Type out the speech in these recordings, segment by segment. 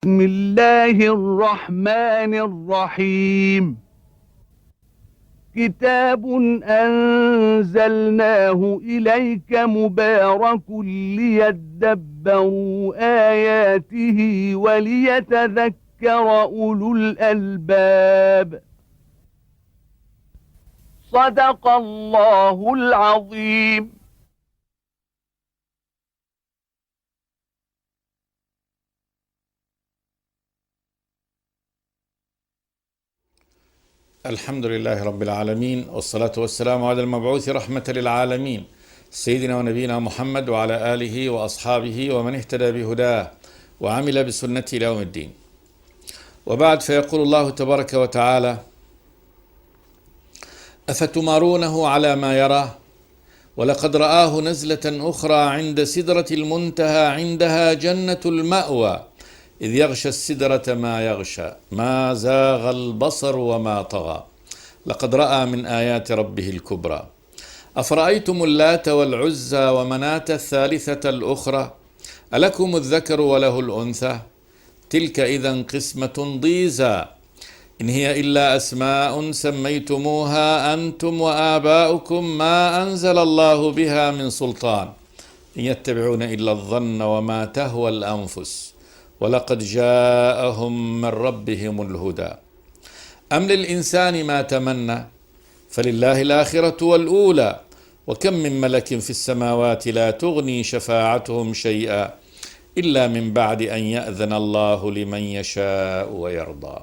بسم الله الرحمن الرحيم. كتاب أنزلناه إليك مبارك ليدبروا آياته وليتذكر أولو الألباب. صدق الله العظيم. الحمد لله رب العالمين، والصلاة والسلام على المبعوث رحمة للعالمين سيدنا ونبينا محمد وعلى آله وأصحابه ومن اهتدى بهداه وعمل بسنته إلى يوم الدين. وبعد، فيقول الله تبارك وتعالى: أفتمارونه على ما يرى ولقد رآه نزلة أخرى عند سدرة المنتهى عندها جنة المأوى إذ يغشى السدرة ما يغشى ما زاغ البصر وما طغى لقد رأى من آيات ربه الكبرى أفرأيتم اللات والعزى ومناة الثالثة الأخرى ألكم الذكر وله الأنثى تلك إذا قسمة ضيزى إن هي إلا أسماء سميتموها أنتم وآباؤكم ما أنزل الله بها من سلطان إن يتبعون إلا الظن وما تهوى الأنفس ولقد جاءهم من ربهم الهدى أم للإنسان ما تمنى فلله الآخرة والأولى وكم من ملك في السماوات لا تغني شفاعتهم شيئا إلا من بعد أن يأذن الله لمن يشاء ويرضى.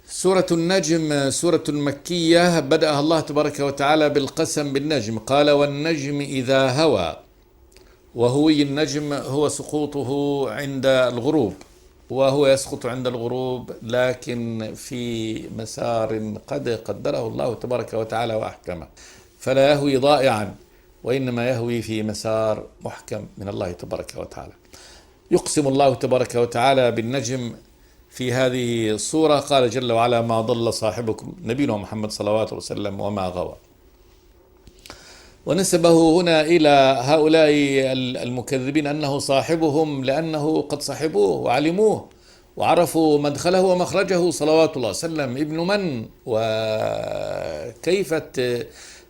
سورة النجم سورة مكية، بدأها الله تبارك وتعالى بالقسم بالنجم، قال: والنجم إذا هوى. وهوي النجم هو سقوطه عند الغروب، وهو يسقط عند الغروب لكن في مسار قد قدره الله تبارك وتعالى وأحكمه، فلا يهوي ضائعا وإنما يهوي في مسار محكم من الله تبارك وتعالى. يقسم الله تبارك وتعالى بالنجم في هذه الصورة، قال جل وعلا: ما ضل صاحبكم نبينا محمد صلوات الله وسلم وما غوى. ونسبه هنا إلى هؤلاء المكذبين أنه صاحبهم لأنه قد صحبوه وعلموه وعرفوا مدخله ومخرجه صلوات الله وسلم، ابن من وكيف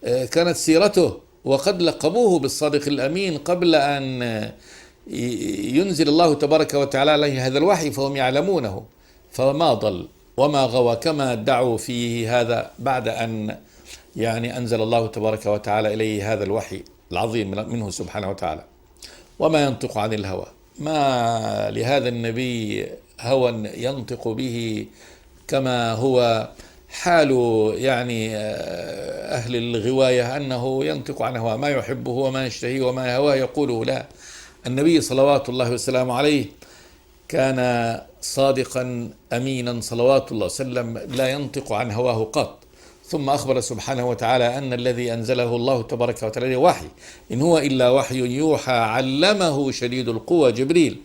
كانت سيرته، وقد لقبوه بالصادق الأمين قبل أن ينزل الله تبارك وتعالى عليه هذا الوحي، فهم يعلمونه. فما ضل وما غوى كما ادعوا فيه هذا بعد أن أنزل الله تبارك وتعالى إليه هذا الوحي العظيم منه سبحانه وتعالى. وما ينطق عن الهوى، ما لهذا النبي هوى ينطق به كما هو حال أهل الغواية، أنه ينطق عن هوى، ما يحبه وما يشتهيه وما هواه يقوله. لا، النبي صلوات الله وسلامه عليه كان صادقا أمينا صلوات الله وسلم، لا ينطق عن هواه قط. ثم أخبر سبحانه وتعالى أن الذي أنزله الله تبارك وتعالى وحي، إن هو إلا وحي يوحى علمه شديد القوى جبريل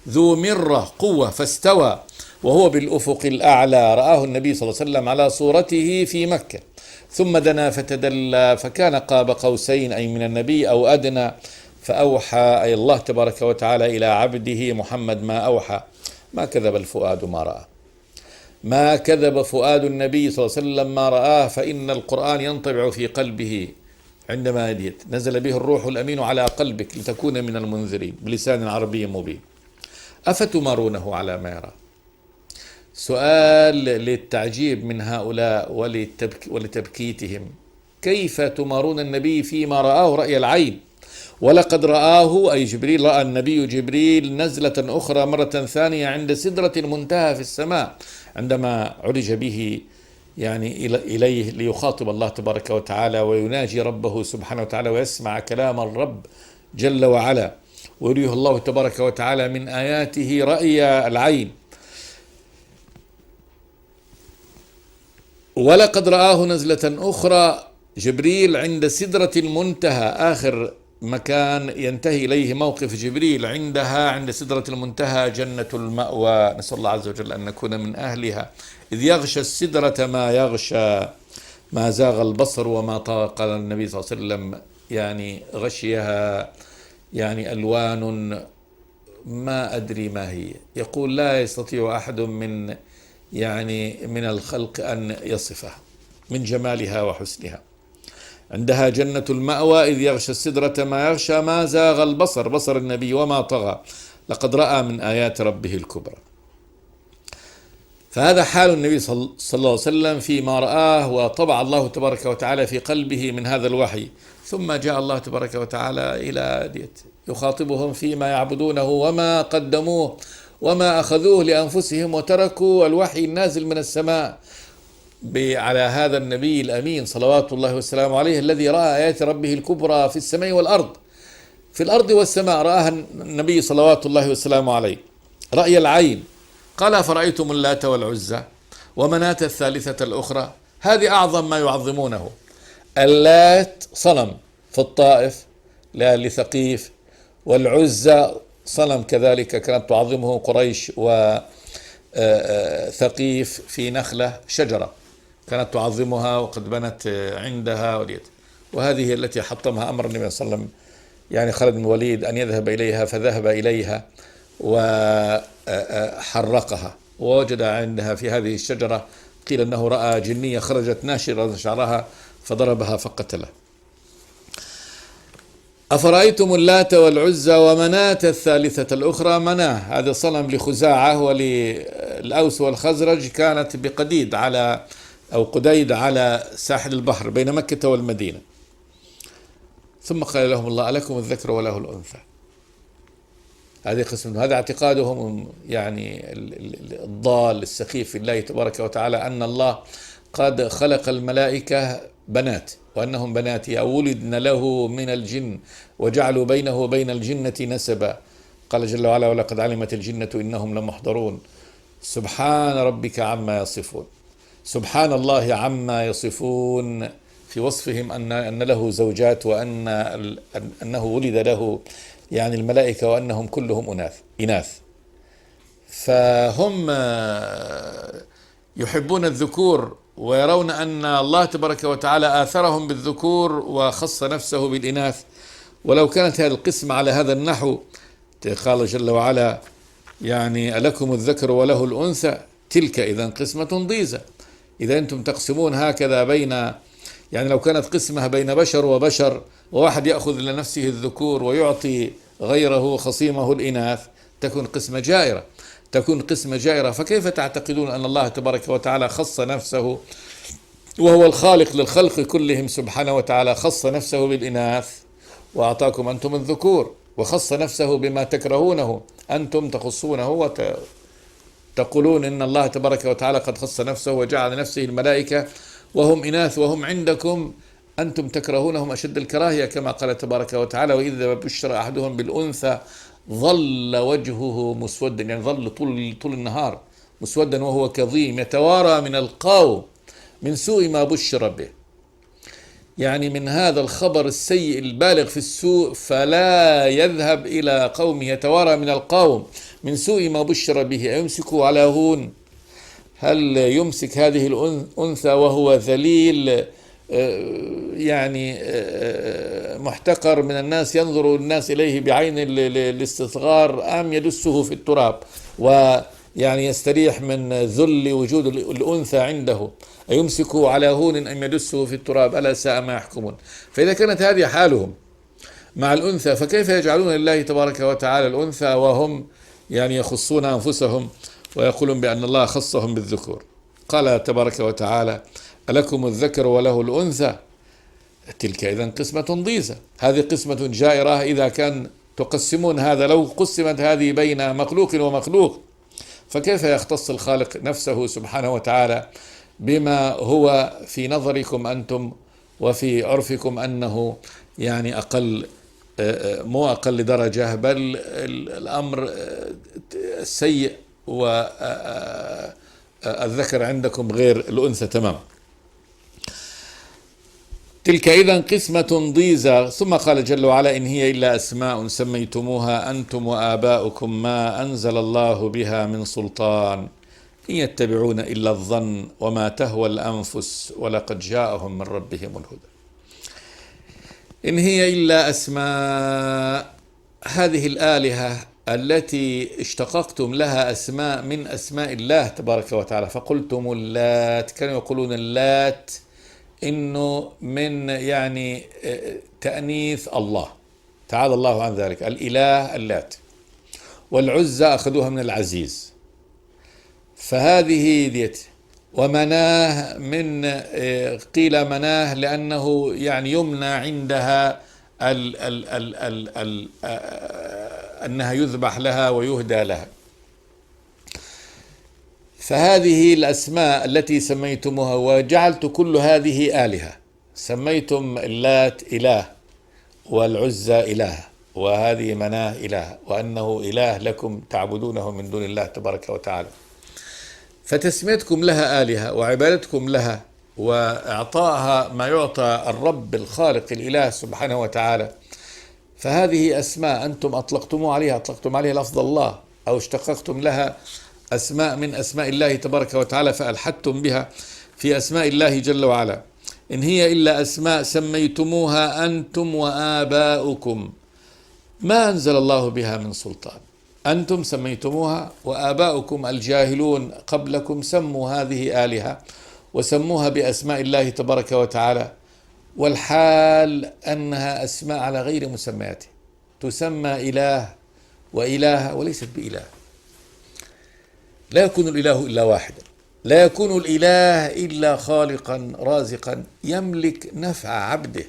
ذو مرة قوة فاستوى وهو بالأفق الأعلى. رآه النبي صلى الله عليه وسلم على صورته في مكة، ثم دنا فتدلى فكان قاب قوسين أي من النبي أو أدنى، فأوحى أي الله تبارك وتعالى إلى عبده محمد ما أوحى. ما كذب الفؤاد ما رأى، ما كذب فؤاد النبي صلى الله عليه وسلم ما رآه، فإن القرآن ينطبع في قلبه عندما نزل به الروح الأمين على قلبك لتكون من المنذرين بلسان عربي مبين. أفتمارونه على ما يرى؟ سؤال للتعجيب من هؤلاء ولتبكيتهم. كيف تمارون النبي فيما رآه رأي العين؟ ولقد رآه أي جبريل، رأى النبي جبريل نزلة أخرى مرة ثانية عند سدرة المنتهى في السماء عندما عرج به إليه ليخاطب الله تبارك وتعالى ويناجي ربه سبحانه وتعالى ويسمع كلام الرب جل وعلا، ويريه الله تبارك وتعالى من آياته رأي العين. ولقد رآه نزلة أخرى جبريل عند سدرة المنتهى، آخر مكان ينتهي إليه موقف جبريل عندها عند سدرة المنتهى جنة المأوى، نسأل الله عز وجل أن نكون من أهلها. إذ يغشى السدرة ما يغشى ما زاغ البصر وما طغى. قال النبي صلى الله عليه وسلم غشيها ألوان ما أدري ما هي. يقول لا يستطيع أحد من الخلق أن يصفها من جمالها وحسنها. عندها جنة المأوى إذ يغشى السدرة ما يغشى ما زاغ البصر، بصر النبي وما طغى، لقد رأى من آيات ربه الكبرى. فهذا حال النبي صلى الله عليه وسلم فيما رآه وطبع الله تبارك وتعالى في قلبه من هذا الوحي. ثم جاء الله تبارك وتعالى إلى يخاطبهم فيما يعبدونه وما قدموه وما أخذوه لأنفسهم وتركوا الوحي النازل من السماء على هذا النبي الأمين صلوات الله والسلام عليه، الذي رأى آيات ربه الكبرى في السماء والأرض. في الأرض والسماء رآها النبي صلوات الله والسلام عليه رأي العين. قال فرأيتم اللات والعزى ومناة الثالثة الأخرى. هذه أعظم ما يعظمونه. اللات صنم في الطائف لأهل ثقيف، والعزى صنم كذلك كانت تعظمه قريش وثقيف في نخلة شجرة كانت تعظمها وقد بنت عندها، وهذه التي حطمها أمر النبي صلى الله عليه وسلم يعني خالد بن الوليد أن يذهب إليها، فذهب إليها وحرقها ووجد عندها في هذه الشجرة قيل أنه رأى جنية خرجت ناشرة شعرها فضربها فقتله. أفرأيتم اللات والعزى ومناة الثالثة الأخرى. مناة هذا صنم لخزاعة وللأوس والخزرج، كانت بقديد أو قديد على ساحل البحر بين مكة والمدينة. ثم قال لهم الله ألكم الذكر وله الأنثى. هذه قسم، هذا اعتقادهم يعني الضال السخيف في الله تبارك وتعالى أن الله قد خلق الملائكة بنات وأنهم بناتي أو ولدن له من الجن وجعلوا بينه وبين الجنة نسبا. قال جل وعلا ولقد علمت الجنة إنهم لمحضرون. سبحان ربك عما يصفون. سبحان الله عما يصفون في وصفهم أن له زوجات أنه ولد له يعني الملائكة وأنهم كلهم إناث. فهم يحبون الذكور ويرون أن الله تبارك وتعالى آثرهم بالذكور وخص نفسه بالإناث. ولو كانت هذه القسمة على هذا النحو، قال جل وعلا يعني ألكم الذكر وله الأنثى، تلك إذا قسمة ضيزى. إذا أنتم تقسمون هكذا يعني لو كانت قسمة بين بشر وبشر وواحد يأخذ لنفسه الذكور ويعطي غيره خصيمه الإناث، تكون قسمة جائرة. فكيف تعتقدون أن الله تبارك وتعالى خص نفسه وهو الخالق للخلق كلهم سبحانه وتعالى، خص نفسه بالإناث وأعطاكم أنتم الذكور، وخص نفسه بما تكرهونه أنتم تخصونه وتقولون إن الله تبارك وتعالى قد خص نفسه وجعل نفسه الملائكة وهم إناث وهم عندكم أنتم تكرهونهم أشد الكراهية، كما قال تبارك وتعالى وإذا بشر أحدهم بالأنثى ظل وجهه مسودا، يعني ظل طول النهار مسودا وهو كظيم يتوارى من القوم من سوء ما بشر به. يعني من هذا الخبر السيء البالغ في السوء فلا يذهب إلى قومه، يتوارى من القوم من سوء ما بشر به. أيمسكه على هون؟ هل يمسك هذه الأنثى وهو ذليل يعني محتقر من الناس، ينظر الناس إليه بعين الاستصغار، أم يدسه في التراب ويعني يستريح من ذل وجود الأنثى عنده؟ أيمسكه على هون أم يدسه في التراب؟ ألا ساء ما يحكمون. فإذا كانت هذه حالهم مع الأنثى، فكيف يجعلون لله تبارك وتعالى الأنثى وهم يعني يخصون أنفسهم ويقولون بأن الله خصهم بالذكور؟ قال تبارك وتعالى ألكم الذكر وله الأنثى، تلك إذن قسمة ضيزى. هذه قسمة جائرة إذا كان تقسمون هذا. لو قسمت هذه بين مخلوق ومخلوق فكيف يختص الخالق نفسه سبحانه وتعالى بما هو في نظركم أنتم وفي عرفكم أنه يعني أقل، مو أقل درجة، بل الأمر سيء، والذكر عندكم غير الأنثى تماما. تلك إذن قسمة ضيزى. ثم قال جل وعلا إن هي إلا أسماء سميتموها أنتم وآباؤكم ما أنزل الله بها من سلطان إن يتبعون إلا الظن وما تهوى الأنفس ولقد جاءهم من ربهم الهدى. إن هي إلا أسماء، هذه الآلهة التي اشتققتم لها أسماء من أسماء الله تبارك وتعالى، فقلتم اللات، كانوا يقولون اللات إنه من يعني تأنيث الله، تعالى الله عن ذلك، الإله اللات. والعزى أخذوها من العزيز، فهذه ديت. ومناه من قيل مناه لأنه يعني يمنى عندها أنها يذبح لها ويهدى لها. فهذه الأسماء التي سميتموها، وجعلت كل هذه آلهة، سميتم اللات إله، والعزى إله، وهذه مناه إله، وأنه إله لكم تعبدونه من دون الله تبارك وتعالى. فتسميتكم لها آلهة وعبادتكم لها وإعطائها ما يعطى الرب الخالق الإله سبحانه وتعالى، فهذه أسماء أنتم أطلقتم عليها لفظ الله، أو اشتققتم لها أسماء من أسماء الله تبارك وتعالى فألحدتم بها في أسماء الله جل وعلا. إن هي إلا أسماء سميتموها أنتم وآباؤكم ما أنزل الله بها من سلطان. أنتم سميتموها، وآباؤكم الجاهلون قبلكم سموا هذه آلهة وسموها بأسماء الله تبارك وتعالى، والحال أنها أسماء على غير مسمياته، تسمى إله وإله وليست بإله. لا يكون الإله إلا واحدا، لا يكون الإله إلا خالقا رازقا يملك نفع عبده.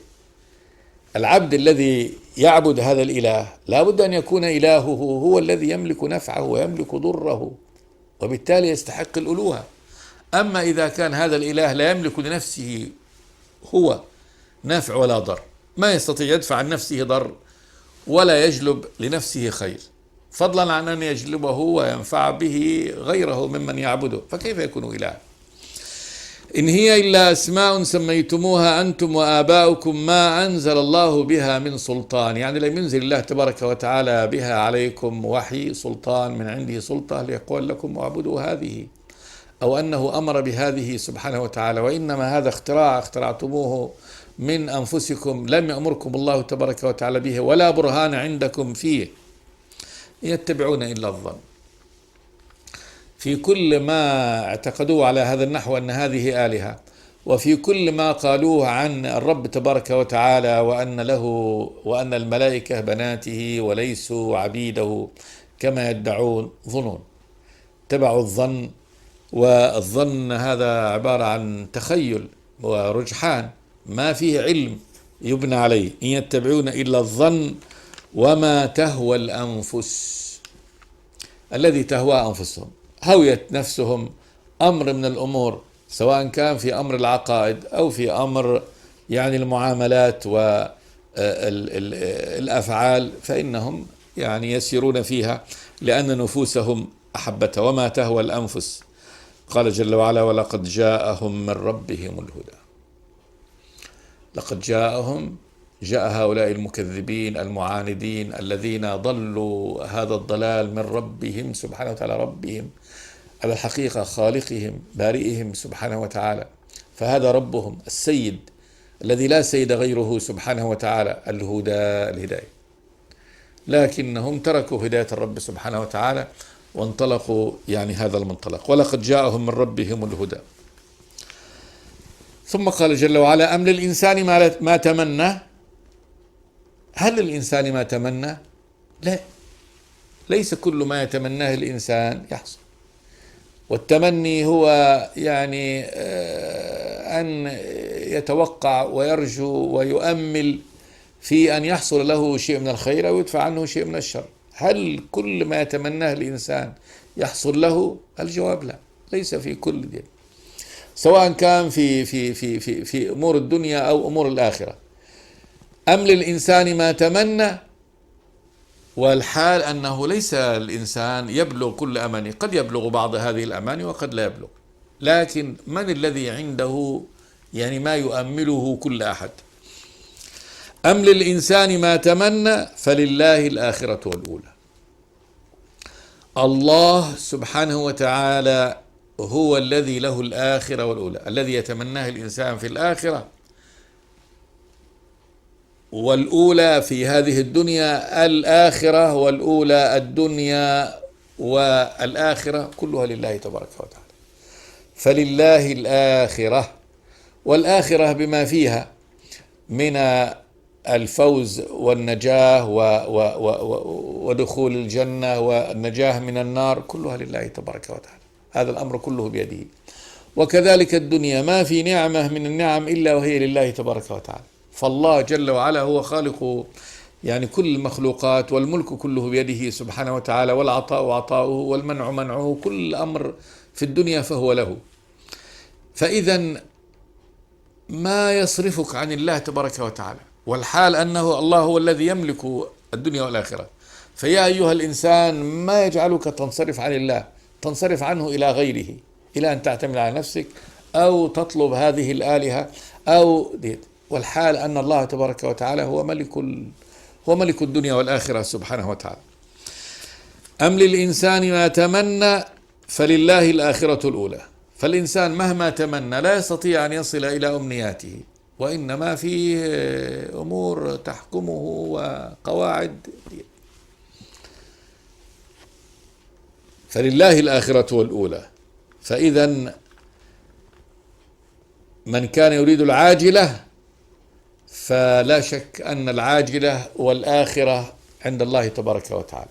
العبد الذي يعبد هذا الإله لا بد أن يكون إلهه هو الذي يملك نفعه ويملك ضره، وبالتالي يستحق الألوهة. أما إذا كان هذا الإله لا يملك لنفسه هو نافع ولا ضر، ما يستطيع يدفع عن نفسه ضر ولا يجلب لنفسه خير، فضلا عن أن يجلبه وينفع به غيره ممن يعبده، فكيف يكون إله؟ إن هي إلا أسماء سميتموها أنتم وآباؤكم ما أنزل الله بها من سلطان، يعني لم ينزل الله تبارك وتعالى بها عليكم وحي سلطان من عنده سلطة ليقول لكم واعبدوا هذه، أو أنه أمر بهذه سبحانه وتعالى، وإنما هذا اخترعتموه من أنفسكم، لم يأمركم الله تبارك وتعالى به ولا برهان عندكم فيه، يتبعون إلا الظن. في كل ما اعتقدوه على هذا النحو أن هذه آلهة، وفي كل ما قالوه عن الرب تبارك وتعالى وأن الملائكة بناته وليسوا عبيده كما يدعون، ظنون، تبعوا الظن، والظن هذا عبارة عن تخيل ورجحان ما فيه علم يبنى عليه. إن يتبعون إلا الظن وما تهوى الأنفس، الذي تهوى أنفسهم، هويت نفسهم أمر من الأمور، سواء كان في أمر العقائد أو في أمر يعني المعاملات والأفعال، فإنهم يعني يسيرون فيها لأن نفوسهم أحبتها. وما تهوى الأنفس، قال جل وعلا ولقد جاءهم من ربهم الهدى. لقد جاء هؤلاء المكذبين المعاندين الذين ضلوا هذا الضلال من ربهم سبحانه وتعالى، ربهم على الحقيقة خالقهم بارئهم سبحانه وتعالى، فهذا ربهم السيد الذي لا سيد غيره سبحانه وتعالى، الهداية، لكنهم تركوا هداية الرب سبحانه وتعالى وانطلقوا يعني هذا المنطلق. ولقد جاءهم من ربهم الهدى. ثم قال جل وعلا أم للإنسان ما تمنى. هل للإنسان ما تمنى؟ لا، ليس كل ما يتمناه الإنسان يحصل. والتمني هو يعني أن يتوقع ويرجو ويؤمل في أن يحصل له شيء من الخير أو يدفع عنه شيء من الشر. هل كل ما يتمناه الإنسان يحصل له؟ الجواب لا، ليس في كل دين، سواء كان في أمور الدنيا أو أمور الآخرة. أم للإنسان ما تمنى، والحال أنه ليس الإنسان يبلغ كل أماني، قد يبلغ بعض هذه الأماني وقد لا يبلغ، لكن من الذي عنده يعني ما يؤمله كل أحد؟ أم للإنسان ما تمنى فلله الآخرة والأولى. الله سبحانه وتعالى هو الذي له الآخرة والأولى، الذي يتمناه الإنسان في الآخرة والأولى في هذه الدنيا الآخرة، والأولى الدنيا والآخرة كلها لله تبارك وتعالى. فلله الآخرة، والآخرة بما فيها من الفوز والنجاة ودخول الجنة والنجاة من النار كلها لله تبارك وتعالى. هذا الأمر كله بيده. وكذلك الدنيا ما في نعمة من النعم إلا وهي لله تبارك وتعالى. فالله جل وعلا هو خالق يعني كل المخلوقات، والملك كله بيده سبحانه وتعالى، والعطاء عطاؤه، والمنع منعه، كل أمر في الدنيا فهو له. فإذا ما يصرفك عن الله تبارك وتعالى، والحال أنه الله هو الذي يملك الدنيا والآخرة. فيا أيها الإنسان ما يجعلك تنصرف عن الله، تنصرف عنه إلى غيره، إلى أن تعتمد على نفسك أو تطلب هذه الآلهة أو ديت. والحال أن الله تبارك وتعالى هو ملك الدنيا والآخرة سبحانه وتعالى. أم للإنسان ما تمنى فلله الآخرة الأولى. فالإنسان مهما تمنى لا يستطيع أن يصل إلى أمنياته، وإنما فيه أمور تحكمه وقواعد. فلله الآخرة والأولى. فإذا من كان يريد العاجلة فلا شك أن العاجلة والآخرة عند الله تبارك وتعالى.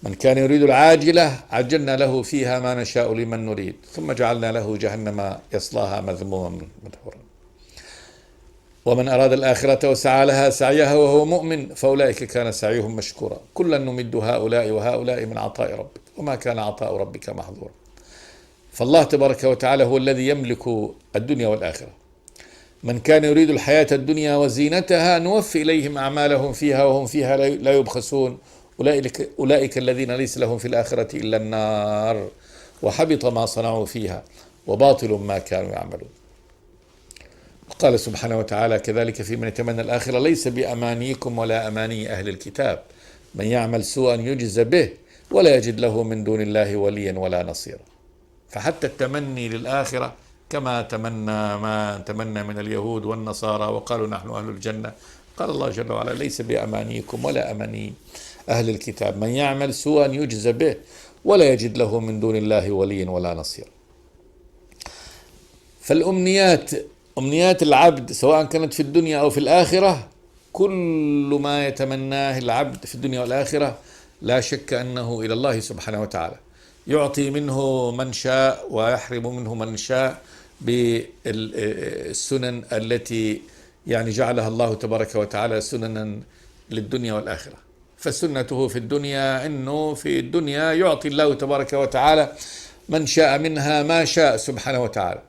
من كان يريد العاجلة عجلنا له فيها ما نشاء لمن نريد ثم جعلنا له جهنم يصلاها مذموما مدحورا. ومن أراد الآخرة وسعى لها سعيها وهو مؤمن فأولئك كان سعيهم مشكورا. كلا نمد هؤلاء وهؤلاء من عطاء ربك وما كان عطاء ربك محظورا. فالله تبارك وتعالى هو الذي يملك الدنيا والآخرة. من كان يريد الحياة الدنيا وزينتها نوفي إليهم أعمالهم فيها وهم فيها لا يبخسون. أولئك الذين ليس لهم في الآخرة إلا النار وحبط ما صنعوا فيها وباطل ما كانوا يعملون. وقال سبحانه وتعالى كذلك في من يتمنى الآخرة ليس بأمانيكم ولا أماني أهل الكتاب من يعمل سوءا يجز به ولا يجد له من دون الله وليا ولا نصيرا. فحتى التمني للآخرة كما تمنى من اليهود والنصارى وقالوا نحن أهل الجنة، قال الله جل وعلا ليس بأمانيكم ولا أماني أهل الكتاب من يعمل سوءا يجز به ولا يجد له من دون الله وليا ولا نصيرا. فالأمنيات، أمنيات العبد سواء كانت في الدنيا أو في الآخرة، كل ما يتمناه العبد في الدنيا والآخرة لا شك أنه إلى الله سبحانه وتعالى. يعطي منه من شاء ويحرم منه من شاء بالسنن التي يعني جعلها الله تبارك وتعالى سننا للدنيا والآخرة. فسنته في الدنيا أنه في الدنيا يعطي الله تبارك وتعالى من شاء منها ما شاء سبحانه وتعالى.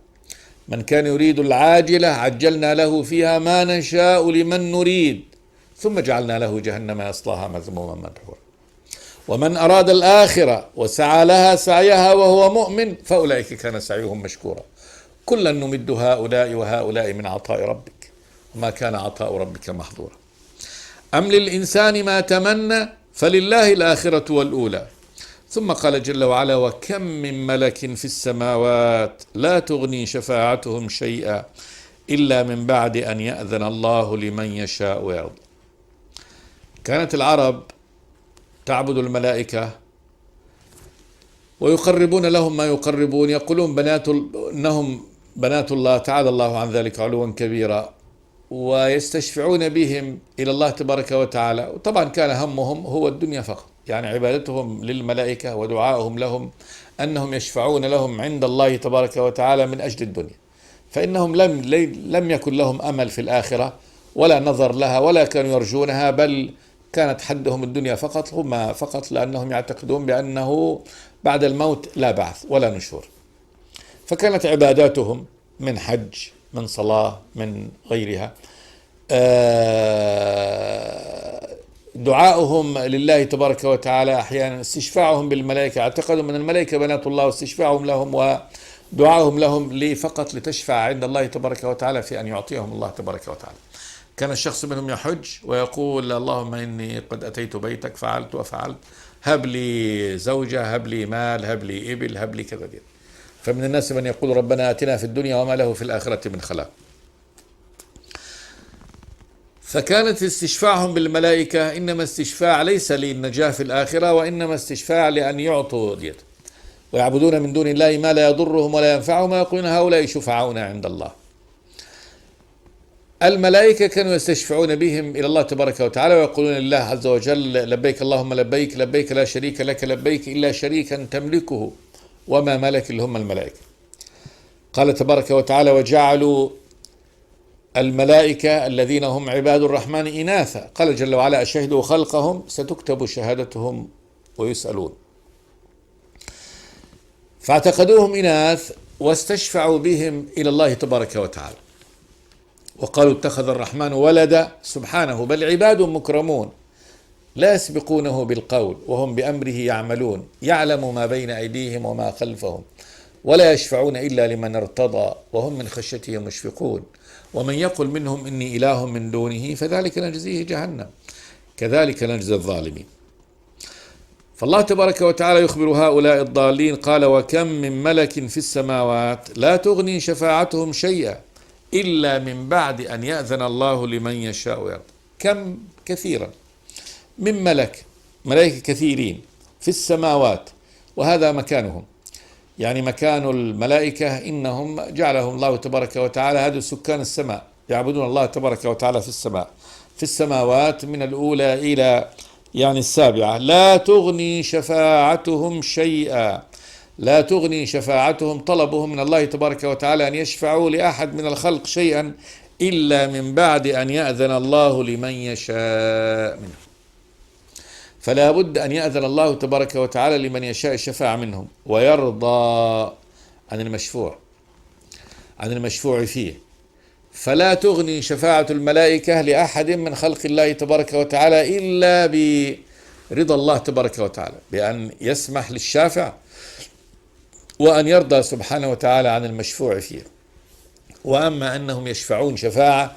من كان يريد العاجلة عجلنا له فيها ما نشاء لمن نريد ثم جعلنا له جهنم يصلاها مذموما مدحورا. ومن أراد الآخرة وسعى لها سعيها وهو مؤمن فأولئك كان سعيهم مشكورا. كلا نمد هؤلاء وهؤلاء من عطاء ربك وما كان عطاء ربك محظورا. أم للإنسان ما تمنى فلله الآخرة والأولى. ثم قال جل وعلا وكم من ملك في السماوات لا تغني شفاعتهم شيئا إلا من بعد أن يأذن الله لمن يشاء ويرضى. كانت العرب تعبد الملائكة ويقربون لهم ما يقربون، يقولون إنهم بنات الله تعالى الله عن ذلك علوا كبيرا، ويستشفعون بهم إلى الله تبارك وتعالى. وطبعا كان همهم هو الدنيا فقط، يعني عبادتهم للملائكة ودعائهم لهم أنهم يشفعون لهم عند الله تبارك وتعالى من أجل الدنيا. فإنهم لم يكن لهم أمل في الآخرة ولا نظر لها ولا كانوا يرجونها، بل كانت حدهم الدنيا فقط، هم فقط لأنهم يعتقدون بأنه بعد الموت لا بعث ولا نشور. فكانت عباداتهم من حج من صلاة من غيرها، دعاؤهم لله تبارك وتعالى، أحيانا استشفاعهم بالملائكة، اعتقدوا من الملائكة بنات الله واستشفاعهم لهم ودعاؤهم لهم فقط لتشفع عند الله تبارك وتعالى في أن يعطيهم الله تبارك وتعالى. كان الشخص منهم يحج ويقول اللهم إني قد أتيت بيتك فعلت وفعلت، هب لي زوجة، هب لي مال، هب لي إبل، هب لي كذا. فمن الناس من يقول ربنا آتنا في الدنيا وما له في الآخرة من خلاق. فكانت استشفاعهم بالملائكة إنما استشفاع ليس للنجاة في الآخرة، وإنما استشفاع لأن يعطوا ديت. ويعبدون من دون الله ما لا يضرهم ولا ينفعهم ويقولون هؤلاء شفعاؤنا عند الله. الملائكة كانوا يستشفعون بهم إلى الله تبارك وتعالى ويقولون لله عز وجل لبيك اللهم لبيك، لبيك لا شريك لك لبيك إلا شريكا تملكه وما ملك اللي هم الملائكة. قال تبارك وتعالى وجعلوا الملائكة الذين هم عباد الرحمن إناثا، قال جل وعلا أشهدوا خلقهم ستكتب شهادتهم ويسألون. فاعتقدوهم إناث واستشفعوا بهم إلى الله تبارك وتعالى وقالوا اتخذ الرحمن ولدا سبحانه، بل عباد مكرمون لا يسبقونه بالقول وهم بأمره يعملون، يعلم ما بين أيديهم وما خلفهم ولا يشفعون إلا لمن ارتضى وهم من خشيته مشفقون، ومن يقل منهم إني إله من دونه فذلك نجزيه جهنم كذلك نجزي الظالمين. فالله تبارك وتعالى يخبر هؤلاء الضالين قال وكم من ملك في السماوات لا تغني شفاعتهم شيئا إلا من بعد أن يأذن الله لمن يشاء ويرضى. كم كثيرا من ملائكة كثيرين في السماوات، وهذا مكانهم، يعني مكان الملائكة إنهم جعلهم الله تبارك وتعالى هذا سكان السماء يعبدون الله تبارك وتعالى في السماء، في السماوات من الأولى إلى يعني السابعة. لا تغني شفاعتهم شيئا، لا تغني شفاعتهم طلبهم من الله تبارك وتعالى أن يشفعوا لأحد من الخلق شيئا إلا من بعد أن يأذن الله لمن يشاء منهم. فلا بد أن يأذن الله تبارك وتعالى لمن يشاء الشفاعة منهم ويرضى عن المشفوع فيه. فلا تغني شفاعة الملائكة لأحد من خلق الله تبارك وتعالى إلا برضا الله تبارك وتعالى، بأن يسمح للشافع وأن يرضى سبحانه وتعالى عن المشفوع فيه. وأما أنهم يشفعون شفاعة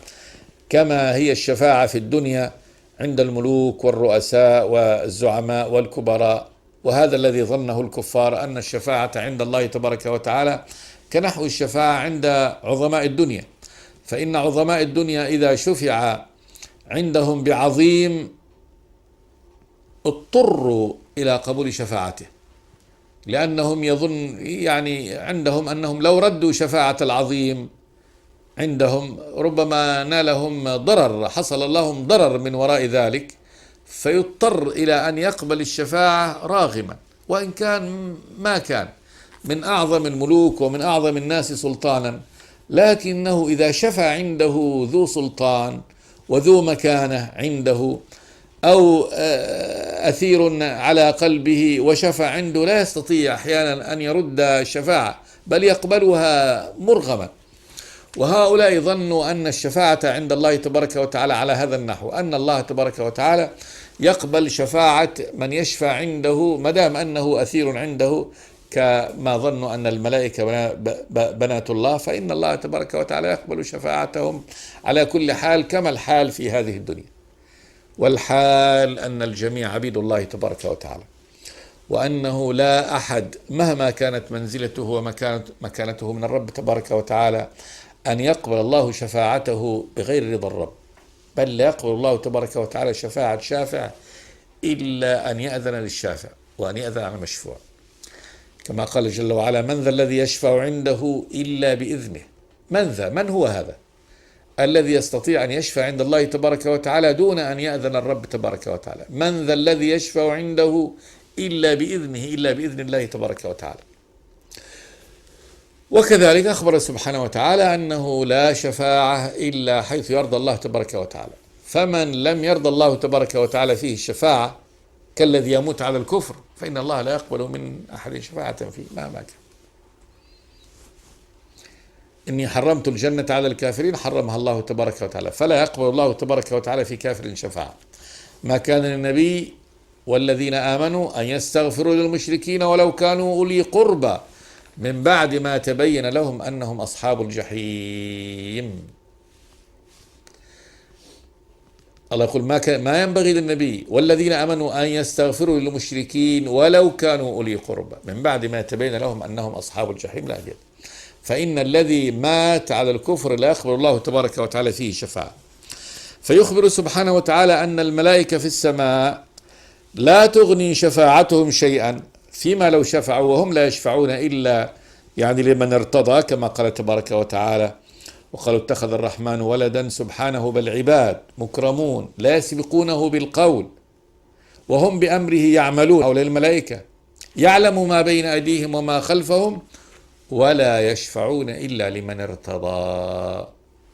كما هي الشفاعة في الدنيا عند الملوك والرؤساء والزعماء والكبراء، وهذا الذي ظنه الكفار أن الشفاعة عند الله تبارك وتعالى كنحو الشفاعة عند عظماء الدنيا، فإن عظماء الدنيا إذا شفع عندهم بعظيم اضطروا إلى قبول شفاعته، لأنهم يعني عندهم أنهم لو ردوا شفاعة العظيم عندهم ربما نالهم ضرر، حصل لهم ضرر من وراء ذلك، فيضطر إلى أن يقبل الشفاعة راغما، وإن كان ما كان من أعظم الملوك ومن أعظم الناس سلطانا، لكنه إذا شفع عنده ذو سلطان وذو مكانة عنده أو أثير على قلبه وشفع عنده لا يستطيع أحيانا أن يرد الشفاعة بل يقبلها مرغما. وهؤلاء ظنوا أن الشفاعة عند الله تبارك وتعالى على هذا النحو، أن الله تبارك وتعالى يقبل شفاعة من يشفع عنده مدام أنه أثير عنده، كما ظنوا أن الملائكة بنات الله، فإن الله تبارك وتعالى يقبل شفاعتهم على كل حال كما الحال في هذه الدنيا، والحال أن الجميع عبيد الله تبارك وتعالى، وأنه لا أحد مهما كانت منزلته ومكانته من الرب تبارك وتعالى أن يقبل الله شفاعته بغير رضا الرب، بل لا يقبل الله تبارك وتعالى شفاعة شافع إلا أن يأذن للشافع وأن يأذن على المشفوع، كما قال جل وعلا من ذا الذي يشفع عنده إلا بإذنه. من هو هذا الذي يستطيع أن يشفع عند الله تبارك وتعالى دون أن يأذن الرب تبارك وتعالى؟ من ذا الذي يشفع عنده إلا بإذنه، إلا بإذن الله تبارك وتعالى. وكذلك أخبر سبحانه وتعالى أنه لا شفاعة إلا حيث يرضى الله تبارك وتعالى، فمن لم يرضى الله تبارك وتعالى فيه الشفاعة كالذي يموت على الكفر فإن الله لا يقبل من أحد شفاعة فيه مهما كان. إني حرمت الجنة على الكافرين حرمها الله تبارك وتعالى، فلا يقبل الله تبارك وتعالى في كافر شفاعة. ما كان للنبي والذين آمنوا أن يستغفروا للمشركين ولو كانوا أولي قربى من بعد ما تبين لهم أنهم أصحاب الجحيم. الله يقول ما ينبغي للنبي والذين آمنوا أن يستغفروا للمشركين ولو كانوا أولي قربى من بعد ما تبين لهم أنهم أصحاب الجحيم. لا جد، فإن الذي مات على الكفر لا يقبل الله تبارك وتعالى فيه شفاعة. فيخبر سبحانه وتعالى أن الملائكة في السماء لا تغني شفاعتهم شيئا، فيما لو شفعوا وهم لا يشفعون إلا يعني لمن ارتضى، كما قال تبارك وتعالى: وقالوا اتخذ الرحمن ولدا سبحانه بل عباد مكرمون لا يسبقونه بالقول وهم بأمره يعملون. هؤلاء الملائكة يعلم ما بين أيديهم وما خلفهم ولا يشفعون إلا لمن ارتضى.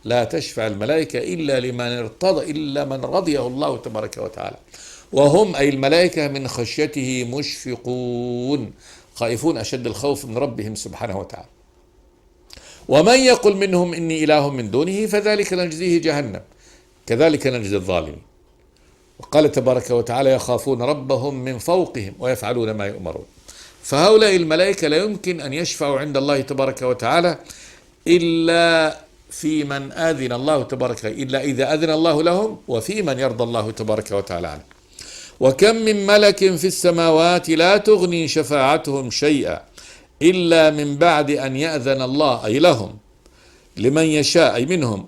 لا تشفع الملائكة إلا لمن ارتضى، إلا من رضيه الله تبارك وتعالى. وهم أي الملائكة من خشيته مشفقون، خائفون أشد الخوف من ربهم سبحانه وتعالى. ومن يقل منهم إني إله من دونه فذلك نجزيه جهنم كذلك نجزي الظالمين. وقال تبارك وتعالى: يخافون ربهم من فوقهم ويفعلون ما يؤمرون. فهؤلاء الملائكة لا يمكن أن يشفعوا عند الله تبارك وتعالى إلا في من آذن الله تبارك، إلا إذا أذن الله لهم، وفي من يرضى الله تبارك وتعالى عنه. وكم من ملك في السماوات لا تغني شفاعتهم شيئا إلا من بعد أن يأذن الله أي لهم لمن يشاء أي منهم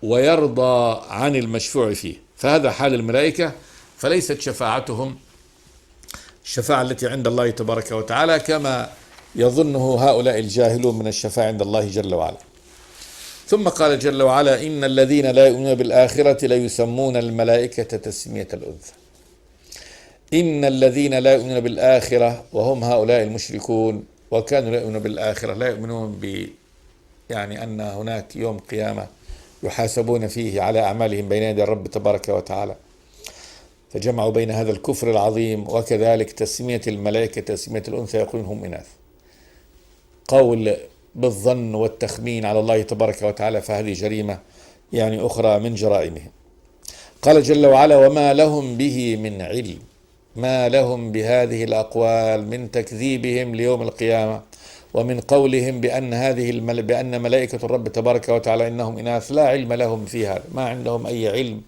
ويرضى عن المشفوع فيه. فهذا حال الملائكة، فليست شفاعتهم الشفاعة التي عند الله تبارك وتعالى كما يظنه هؤلاء الجاهلون من الشفاعة عند الله جل وعلا. ثم قال جل وعلا: إن الذين لا يؤمنون بالآخرة ليسمون الملائكة تسمية الأنثى. إن الذين لا يؤمنون بالآخرة وهم هؤلاء المشركون، وكانوا لا يؤمنون بالآخرة، لا يؤمنون يعني أن هناك يوم قيامة يحاسبون فيه على أعمالهم بين يدي الرب تبارك وتعالى، فجمعوا بين هذا الكفر العظيم وكذلك تسمية الملائكة تسمية الأنثى، يقولون هم إناث، قول بالظن والتخمين على الله تبارك وتعالى، فهذه جريمة يعني أخرى من جرائمهم. قال جل وعلا: وما لهم به من علم، ما لهم بهذه الأقوال من تكذيبهم ليوم القيامة ومن قولهم بأن ملائكة الرب تبارك وتعالى إنهم إناث، لا علم لهم في هذا، ما عندهم أي علم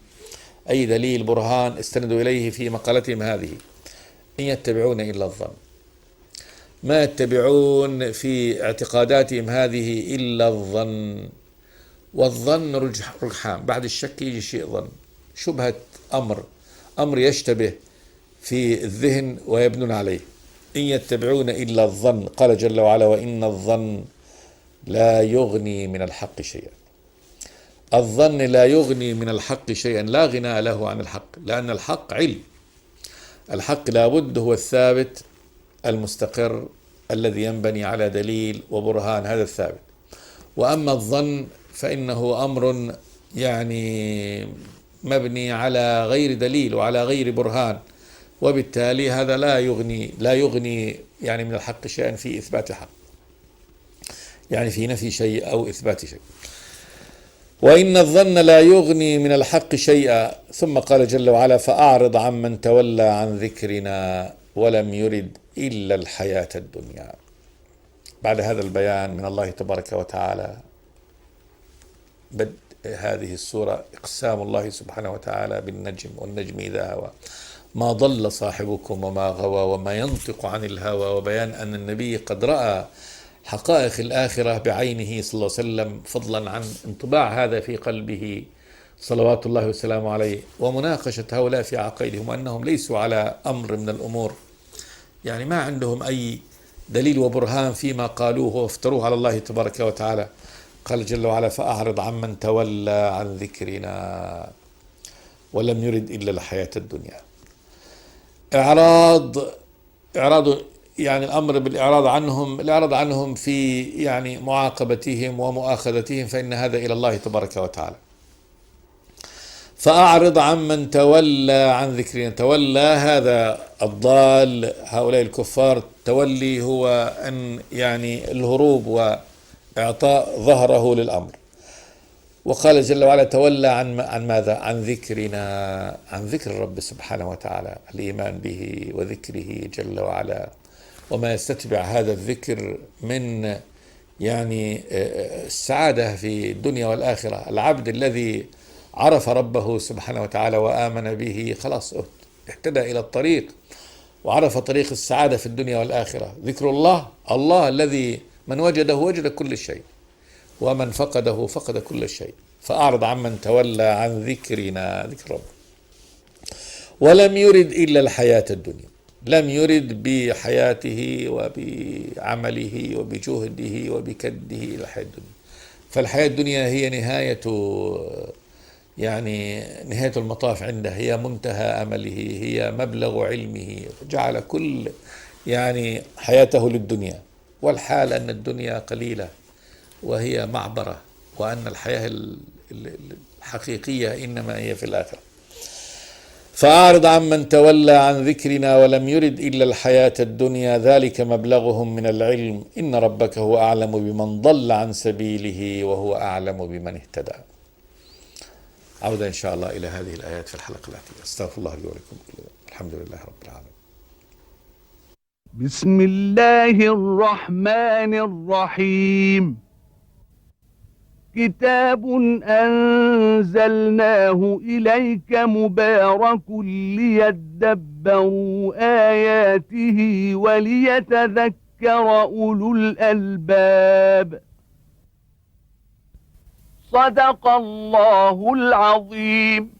أي دليل برهان استندوا إليه في مقالتهم هذه. إن يتبعون إلا الظن، ما يتبعون في اعتقاداتهم هذه إلا الظن، والظن رجحان، بعد الشك يجي شيء ظن، شبهة أمر يشتبه في الذهن ويبنون عليه. إن يتبعون إلا الظن. قال جل وعلا: وإن الظن لا يغني من الحق شيئا. الظن لا يغني من الحق شيئا، لا غناء له عن الحق، لأن الحق علم، الحق لابد هو الثابت المستقر الذي ينبني على دليل وبرهان، هذا الثابت. وأما الظن فإنه أمر يعني مبني على غير دليل وعلى غير برهان، وبالتالي هذا لا يغني يعني من الحق شيئا في إثبات حق، يعني في نفي شيء أو إثبات شيء. وإن الظن لا يغني من الحق شيئا. ثم قال جل وعلا: فأعرض عمن تولى عن ذكرنا ولم يرد إلا الحياة الدنيا. بعد هذا البيان من الله تبارك وتعالى، بدء هذه السورة إقسام الله سبحانه وتعالى بالنجم والنجم إذا هوى، ما ضل صاحبكم وما غوى وما ينطق عن الهوى، وبيان أن النبي قد رأى حقائق الآخرة بعينه صلى الله عليه وسلم، فضلا عن انطباع هذا في قلبه صلوات الله وسلامه عليه، ومناقشة هؤلاء في عقائدهم وأنهم ليسوا على أمر من الأمور، يعني ما عندهم أي دليل وبرهان فيما قالوه وافتروه على الله تبارك وتعالى. قال جل وعلا: فأعرض عمن تولى عن ذكرنا ولم يرد إلا الحياة الدنيا. إعراض يعني الأمر الإعراض عنهم في يعني معاقبتهم ومؤاخذتهم، فإن هذا إلى الله تبارك وتعالى. فأعرض عمن تولى عن ذكرنا. تولى هذا الضال، هؤلاء الكفار، تولي هو أن يعني الهروب وإعطاء ظهره للأمر. وقال جل وعلا: تولى عن ماذا؟ عن ذكرنا، عن ذكر الرب سبحانه وتعالى، الإيمان به وذكره جل وعلا، وما يستتبع هذا الذكر من يعني السعادة في الدنيا والآخرة. العبد الذي عرف ربه سبحانه وتعالى وآمن به خلاص اهتدى إلى الطريق وعرف طريق السعادة في الدنيا والآخرة. ذكر الله الذي من وجده وجد كل شيء، ومن فقده فقد كل شيء. فأعرض عمن تولى عن ذكرنا، ذكر رب، ولم يرد إلا الحياة الدنيا، لم يرد بحياته وبعمله وبجهده وبكده إلى الحياة الدنيا. فالحياة الدنيا هي نهاية، يعني نهاية المطاف عنده، هي منتهى أمله، هي مبلغ علمه، جعل كل يعني حياته للدنيا، والحال أن الدنيا قليلة وهي معبرة، وأن الحياة الحقيقية إنما هي في الآخرة. فأعرض عمن تولى عن ذكرنا ولم يرد إلا الحياة الدنيا، ذلك مبلغهم من العلم، إن ربك هو أعلم بمن ضل عن سبيله وهو أعلم بمن اهتدى. عودة إن شاء الله إلى هذه الآيات في الحلقة الآتية. استغفر الله لي ولكم. الحمد لله رب العالمين. بسم الله الرحمن الرحيم. كتاب أنزلناه إليك مبارك ليدبروا آياته وليتذكر أولو الألباب. صدق الله العظيم.